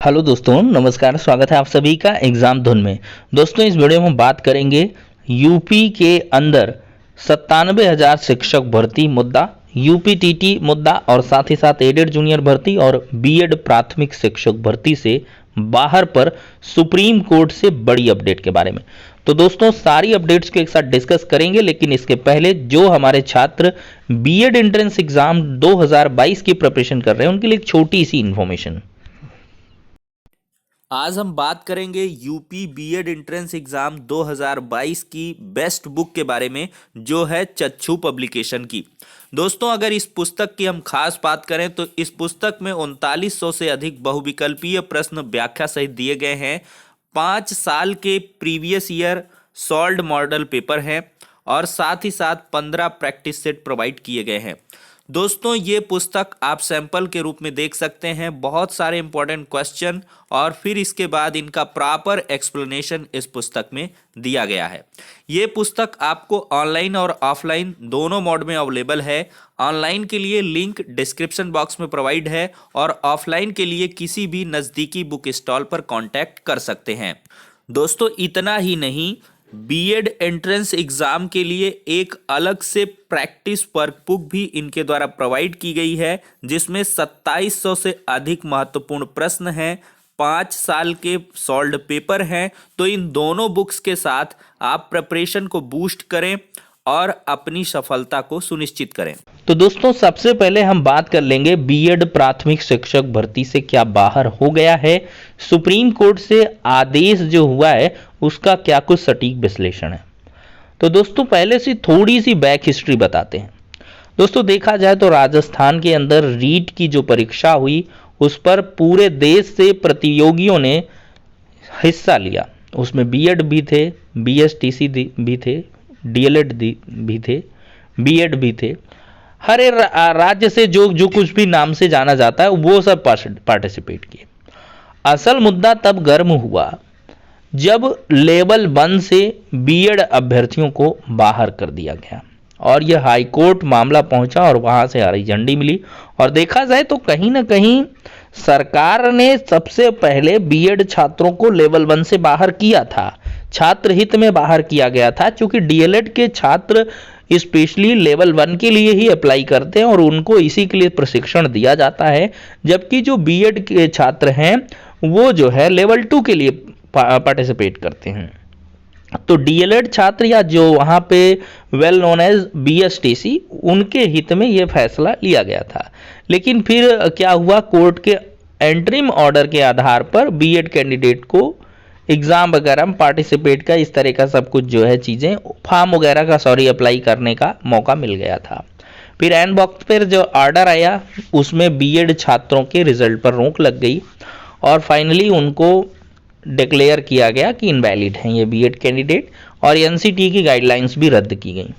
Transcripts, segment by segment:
Hello दोस्तों, नमस्कार। स्वागत है आप सभी का एग्जाम धुन में। दोस्तों, इस वीडियो में हम बात करेंगे यूपी के अंदर 97,000 शिक्षक भर्ती मुद्दा, यूपीटीटी मुद्दा और साथ ही साथ एडेड जूनियर भर्ती और बीएड प्राथमिक शिक्षक भर्ती से बाहर पर सुप्रीम कोर्ट से बड़ी अपडेट के बारे में। तो दोस्तों, सारी अपडेट्स को एक साथ डिस्कस करेंगे, लेकिन इसके पहले जो हमारे छात्र बीएड एंट्रेंस एग्जाम 2022 की प्रिपरेशन कर रहे हैं उनके लिए एक छोटी सी इंफॉर्मेशन। आज हम बात करेंगे यूपी बीएड एंट्रेंस एग्जाम 2022 की बेस्ट बुक के बारे में, जो है चक्षु पब्लिकेशन की। दोस्तों, अगर इस पुस्तक की हम खास बात करें तो इस पुस्तक में 3900 से अधिक बहुविकल्पीय प्रश्न व्याख्या सहित दिए गए हैं। 5 साल के previous year solved model paper हैं और साथ ही साथ 15 प्रैक्टिस सेट प्रोवाइड किए गए हैं। दोस्तों, ये पुस्तक आप सैंपल के रूप में देख सकते हैं। बहुत सारे इंपॉर्टेंट क्वेश्चन और फिर इसके बाद इनका प्रॉपर एक्सप्लेनेशन इस पुस्तक में दिया गया है। ये पुस्तक आपको ऑनलाइन और ऑफलाइन दोनों मोड में अवेलेबल है। ऑनलाइन के लिए लिंक डिस्क्रिप्शन बॉक्स में प्रोवाइड है और ऑफलाइन के लिए किसी भी नज़दीकी बुक स्टॉल पर कॉन्टैक्ट कर सकते हैं। दोस्तों, इतना ही नहीं, बीएड एंट्रेंस एग्जाम के लिए एक अलग से प्रैक्टिस वर्कबुक भी इनके द्वारा प्रोवाइड की गई है, जिसमें 2700 से अधिक महत्वपूर्ण प्रश्न हैं, 5 साल के सॉल्व्ड पेपर हैं। तो इन दोनों बुक्स के साथ आप प्रिपरेशन को बूस्ट करें और अपनी सफलता को सुनिश्चित करें। तो दोस्तों, सबसे पहले हम बात कर लेंगे बीएड प्राथमिक शिक्षक भर्ती से क्या बाहर हो गया है, सुप्रीम कोर्ट से आदेश जो हुआ है उसका क्या कुछ सटीक विश्लेषण है। तो दोस्तों, पहले से थोड़ी सी बैक हिस्ट्री बताते हैं। दोस्तों, देखा जाए तो राजस्थान के अंदर रीट की जो परीक्षा हुई उस पर पूरे देश से प्रतियोगियों ने हिस्सा लिया। उसमें बीएड भी थे, बीएसटीसी भी थे, डीएलएड भी थे, बीएड भी थे। हर एक राज्य से जो कुछ भी नाम से जाना जाता है वो सब पार्टिसिपेट किए। असल मुद्दा तब गर्म हुआ जब लेवल 1 से बीएड अभ्यर्थियों को बाहर कर दिया गया और यह हाई कोर्ट मामला पहुंचा और वहां से हरी झंडी मिली। और देखा जाए तो कहीं ना कहीं सरकार ने सबसे पहले बीएड छात्रों को लेवल 1 से बाहर किया था, छात्र हित में बाहर किया गया था, क्योंकि डीएलएड के छात्र स्पेशली लेवल 1 के लिए ही अप्लाई करते हैं और उनको इसी के लिए प्रशिक्षण दिया जाता है, जबकि जो बीएड के छात्र हैं वो जो है लेवल 2 के लिए पार्टिसिपेट करते हैं। तो डीएलएड छात्र या जो वहाँ पे वेल नोन एज बीएसटीसी, उनके हित में ये फैसला लिया गया था। लेकिन फिर क्या हुआ, कोर्ट के एंट्रीम ऑर्डर के आधार पर बीएड कैंडिडेट को एग्ज़ाम वगैरह में पार्टिसिपेट का इस तरह का सब कुछ जो है चीज़ें, फॉर्म वगैरह का अप्लाई करने का मौका मिल गया था। फिर एंड वक्त पर जो ऑर्डर आया उसमें बीएड छात्रों के रिजल्ट पर रोक लग गई और फाइनली उनको डिक्लेयर किया गया कि इनवैलिड हैं ये बीएड कैंडिडेट, और एनसीटी की गाइडलाइंस भी रद्द की गई।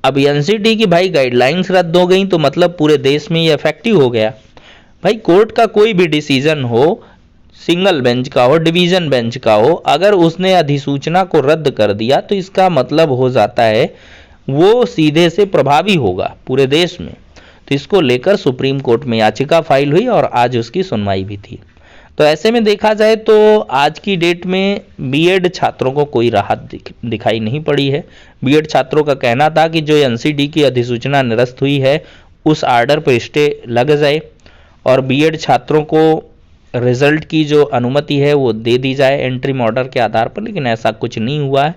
अब एनसीटी की भाई गाइडलाइंस रद्द हो गई तो मतलब पूरे देश में ये इफेक्टिव हो गया। भाई, कोर्ट का कोई भी डिसीजन हो, सिंगल बेंच का हो, डिवीजन बेंच का हो, अगर उसने अधिसूचना को रद्द कर दिया तो इसका मतलब हो जाता है वो सीधे से प्रभावी होगा पूरे देश में। तो इसको लेकर सुप्रीम कोर्ट में याचिका फाइल हुई और आज उसकी सुनवाई भी थी। तो ऐसे में देखा जाए तो आज की डेट में बीएड छात्रों को कोई राहत दिखाई नहीं पड़ी है। बीएड छात्रों का कहना था कि जो एनसीटी की अधिसूचना निरस्त हुई है उस आर्डर पर स्टे लग जाए और बीएड छात्रों को रिजल्ट की जो अनुमति है वो दे दी जाए एंट्री ऑर्डर के आधार पर, लेकिन ऐसा कुछ नहीं हुआ है।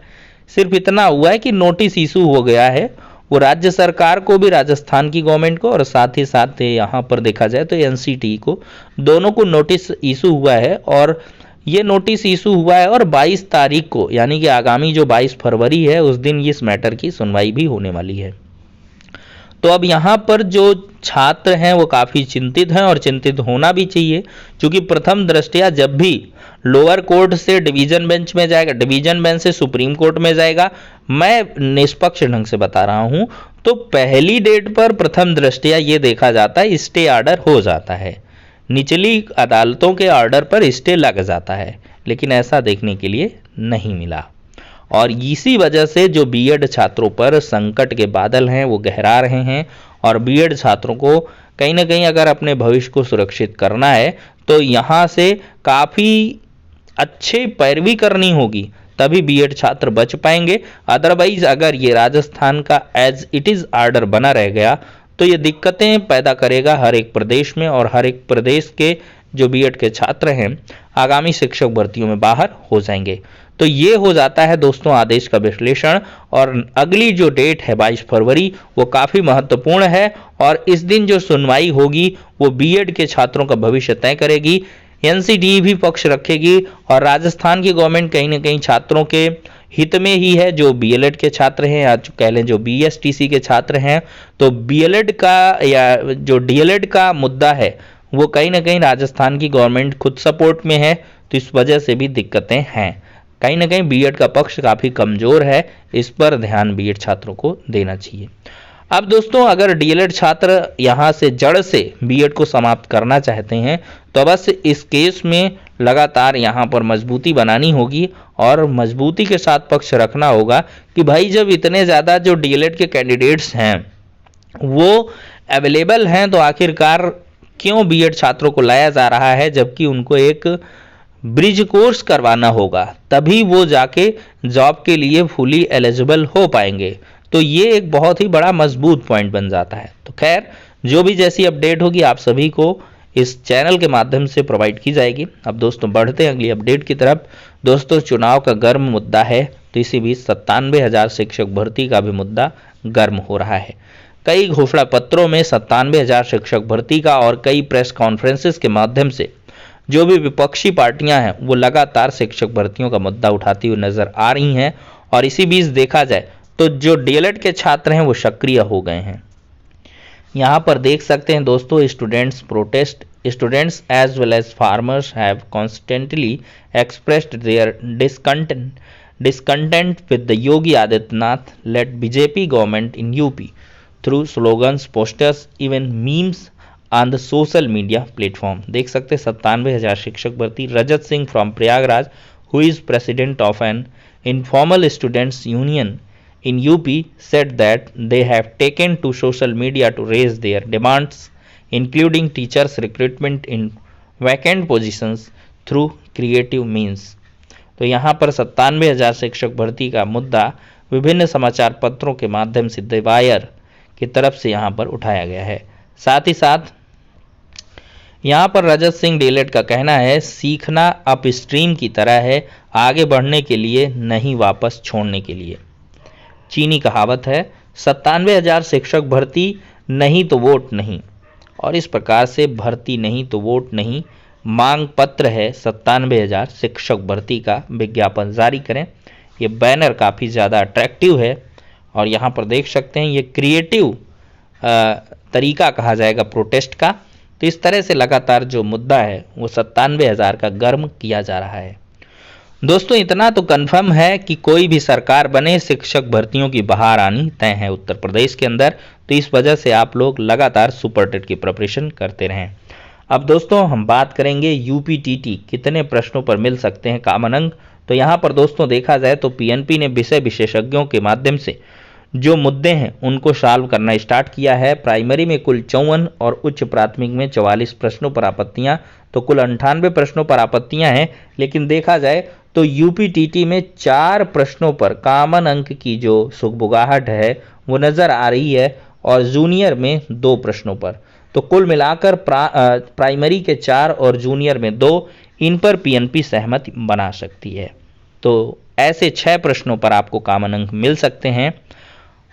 सिर्फ इतना हुआ है कि नोटिस इशू हो गया है, वो राज्य सरकार को भी, राजस्थान की गवर्नमेंट को, और साथ ही साथ यहाँ पर देखा जाए तो एनसीटी को, दोनों को नोटिस इशू हुआ है। और ये नोटिस इशू हुआ है और 22 तारीख को, यानी कि आगामी जो 22 फरवरी है उस दिन इस मैटर की सुनवाई भी होने वाली है। तो अब यहाँ पर जो छात्र हैं वो काफ़ी चिंतित हैं और चिंतित होना भी चाहिए, क्योंकि प्रथम दृष्टया जब भी लोअर कोर्ट से डिवीजन बेंच में जाएगा, डिवीजन बेंच से सुप्रीम कोर्ट में जाएगा, मैं निष्पक्ष ढंग से बता रहा हूँ, तो पहली डेट पर प्रथम दृष्टया ये देखा जाता है स्टे ऑर्डर हो जाता है, निचली अदालतों के ऑर्डर पर स्टे लग जाता है, लेकिन ऐसा देखने के लिए नहीं मिला। और इसी वजह से जो बीएड छात्रों पर संकट के बादल हैं वो गहरा रहे हैं और बीएड छात्रों को कहीं ना कहीं अगर अपने भविष्य को सुरक्षित करना है तो यहाँ से काफ़ी अच्छे पैरवी करनी होगी, तभी बीएड छात्र बच पाएंगे। अदरवाइज अगर ये राजस्थान का एज इट इज़ आर्डर बना रह गया तो ये दिक्कतें पैदा करेगा हर एक प्रदेश में, और हर एक प्रदेश के जो बीएड के छात्र हैं आगामी शिक्षक भर्तियों में बाहर हो जाएंगे। तो ये हो जाता है दोस्तों आदेश का विश्लेषण। और अगली जो डेट है 22 फरवरी वो काफ़ी महत्वपूर्ण है, और इस दिन जो सुनवाई होगी वो बीएड के छात्रों का भविष्य तय करेगी। एनसीटीई भी पक्ष रखेगी, और राजस्थान की गवर्नमेंट कहीं ना कहीं छात्रों के हित में ही है, जो बीएलएड के छात्र हैं या कह लें जो बीएसटीसी के छात्र हैं। तो बीएलएड का या जो डीएलएड का मुद्दा है वो कहीं ना कहीं राजस्थान की गवर्नमेंट खुद सपोर्ट में है, तो इस वजह से भी दिक्कतें हैं। कहीं ना कहीं बीएड का पक्ष काफ़ी कमज़ोर है, इस पर ध्यान बीएड छात्रों को देना चाहिए। अब दोस्तों अगर डीएलएड छात्र यहाँ से जड़ से बीएड को समाप्त करना चाहते हैं तो बस इस केस में लगातार यहाँ पर मजबूती बनानी होगी, और मजबूती के साथ पक्ष रखना होगा कि भाई जब इतने ज़्यादा जो डीएलएड के कैंडिडेट्स हैं वो अवेलेबल हैं तो आखिरकार क्यों बीएड छात्रों को लाया जा रहा है, जबकि उनको एक ब्रिज कोर्स करवाना होगा, तभी वो जाके जॉब के लिए फुली एलिजिबल हो पाएंगे। तो ये एक बहुत ही बड़ा मजबूत पॉइंट बन जाता है। तो खैर जो भी जैसी अपडेट होगी आप सभी को इस चैनल के माध्यम से प्रोवाइड की जाएगी। अब दोस्तों बढ़ते हैं अगली अपडेट की तरफ। दोस्तों चुनाव का गर्म मुद्दा है, तो इसी बीच 97,000 शिक्षक भर्ती का भी मुद्दा गर्म हो रहा है। कई घोषणा पत्रों में 97,000 शिक्षक भर्ती का और कई प्रेस कॉन्फ्रेंसेस के माध्यम से जो भी विपक्षी पार्टियां हैं वो लगातार शिक्षक भर्तियों का मुद्दा उठाती हुई नजर आ रही हैं, और इसी बीच देखा जाए तो जो डीएलएड के छात्र हैं वो सक्रिय हो गए हैं। यहाँ पर देख सकते हैं दोस्तों students protest, students as well as farmers have constantly expressed their discontent with the Yogi Adityanath led BJP government in UP through slogans, posters, even memes on the social media platform। देख सकते हैं 97,000 शिक्षक भर्ती। Rajat Singh from Prayagraj who is president of an informal students union in UP said that they have taken to social media to raise their demands including teachers recruitment in vacant positions through creative means। तो यहाँ पर 97,000 शिक्षक भर्ती का मुद्दा विभिन्न समाचार पत्रों के माध्यम से द वायर की तरफ से यहाँ पर उठाया गया है। साथ ही साथ यहाँ पर रजत सिंह डीएलएड का कहना है सीखना अप स्ट्रीम की तरह है, आगे बढ़ने के लिए नहीं वापस छोड़ने के लिए। चीनी कहावत है 97,000 शिक्षक भर्ती नहीं तो वोट नहीं, और इस प्रकार से भर्ती नहीं तो वोट नहीं मांग पत्र है 97,000 शिक्षक भर्ती का, विज्ञापन जारी करें। ये बैनर काफ़ी ज़्यादा अट्रैक्टिव है, और यहाँ पर देख सकते हैं ये क्रिएटिव तरीका कहा जाएगा प्रोटेस्ट का। तो इस तरह से लगातार जो मुद्दा है वो 97,000 का गर्म किया जा रहा है। दोस्तों इतना तो कंफर्म है कि कोई भी सरकार बने शिक्षक भर्तियों की बहार आनी तय है उत्तर प्रदेश के अंदर, तो इस वजह से आप लोग लगातार सुपर टेट की प्रिपरेशन करते रहें। अब दोस्तों हम बात करेंगे यूपीटीटी कितने प्रश्नों पर मिल सकते हैं कॉमन अंक। तो यहाँ पर दोस्तों देखा जाए तो पीएनपी ने विषय विशेषज्ञों के माध्यम से जो मुद्दे हैं उनको सॉल्व करना स्टार्ट किया है। प्राइमरी में कुल 54 और उच्च प्राथमिक में 44 प्रश्नों पर आपत्तियाँ, तो कुल 98 प्रश्नों पर आपत्तियाँ हैं। लेकिन देखा जाए तो यूपीटीटी में 4 प्रश्नों पर कॉमन अंक की जो सुगबुगाहट है वो नज़र आ रही है, और जूनियर में 2 प्रश्नों पर। तो कुल मिलाकर प्राइमरी के 4 और जूनियर में 2, इन पर पीएनपी सहमति बना सकती है। तो ऐसे 6 प्रश्नों पर आपको कॉमन अंक मिल सकते हैं,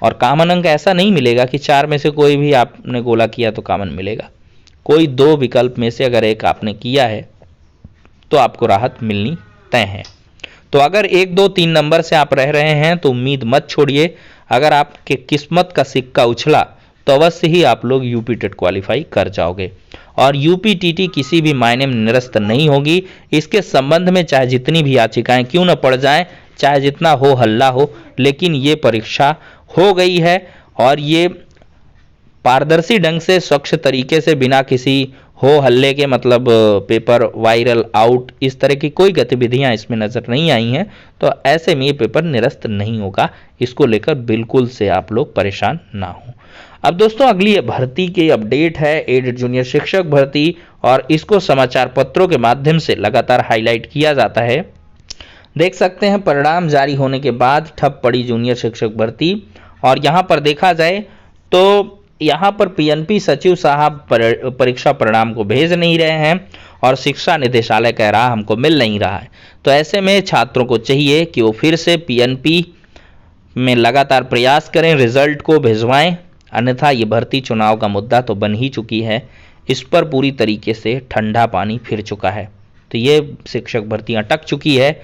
और कॉमन अंक ऐसा नहीं मिलेगा कि 4 में से कोई भी आपने गोला किया तो कॉमन मिलेगा। कोई 2 विकल्प में से अगर एक आपने किया है तो आपको राहत मिलनी तय है। तो अगर 1, 2, 3 नंबर से आप रह रहे हैं तो उम्मीद मत छोड़िए। अगर आपके किस्मत का सिक्का उछला तो अवश्य ही आप लोग यूपी टेट क्वालिफाई कर जाओगे, और यूपीटीटी किसी भी मायने में निरस्त नहीं होगी। इसके संबंध में चाहे जितनी भी याचिकाएं क्यों न पड़ जाएं, चाहे जितना हो हल्ला हो, लेकिन ये परीक्षा हो गई है, और ये पारदर्शी ढंग से स्वच्छ तरीके से बिना किसी हो हल्ले के, मतलब पेपर वायरल आउट इस तरह की कोई गतिविधियां इसमें नज़र नहीं आई हैं। तो ऐसे में ये पेपर निरस्त नहीं होगा, इसको लेकर बिल्कुल से आप लोग परेशान ना हो। अब दोस्तों अगली भर्ती की अपडेट है एडेड जूनियर शिक्षक भर्ती, और इसको समाचार पत्रों के माध्यम से लगातार हाईलाइट किया जाता है। देख सकते हैं परिणाम जारी होने के बाद ठप पड़ी जूनियर शिक्षक भर्ती, और यहाँ पर देखा जाए तो यहाँ पर पीएनपी सचिव साहब परीक्षा परिणाम को भेज नहीं रहे हैं और शिक्षा निदेशालय कह रहा हमको मिल नहीं रहा है। तो ऐसे में छात्रों को चाहिए कि वो फिर से पीएनपी में लगातार प्रयास करें, रिजल्ट को भिजवाएं, अन्यथा ये भर्ती चुनाव का मुद्दा तो बन ही चुकी है, इस पर पूरी तरीके से ठंडा पानी फिर चुका है। तो ये शिक्षक भर्ती अटक चुकी है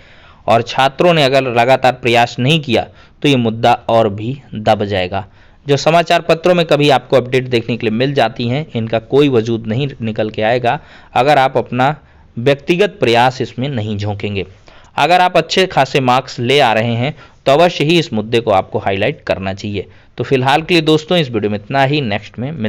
और छात्रों ने अगर लगातार प्रयास नहीं किया तो ये मुद्दा और भी दब जाएगा। जो समाचार पत्रों में कभी आपको अपडेट देखने के लिए मिल जाती हैं, इनका कोई वजूद नहीं निकल के आएगा अगर आप अपना व्यक्तिगत प्रयास इसमें नहीं झोंकेंगे। अगर आप अच्छे खासे मार्क्स ले आ रहे हैं तो अवश्य ही इस मुद्दे को आपको हाईलाइट करना चाहिए। तो फिलहाल के लिए दोस्तों इस वीडियो में इतना ही, नेक्स्ट में मिलते हैं।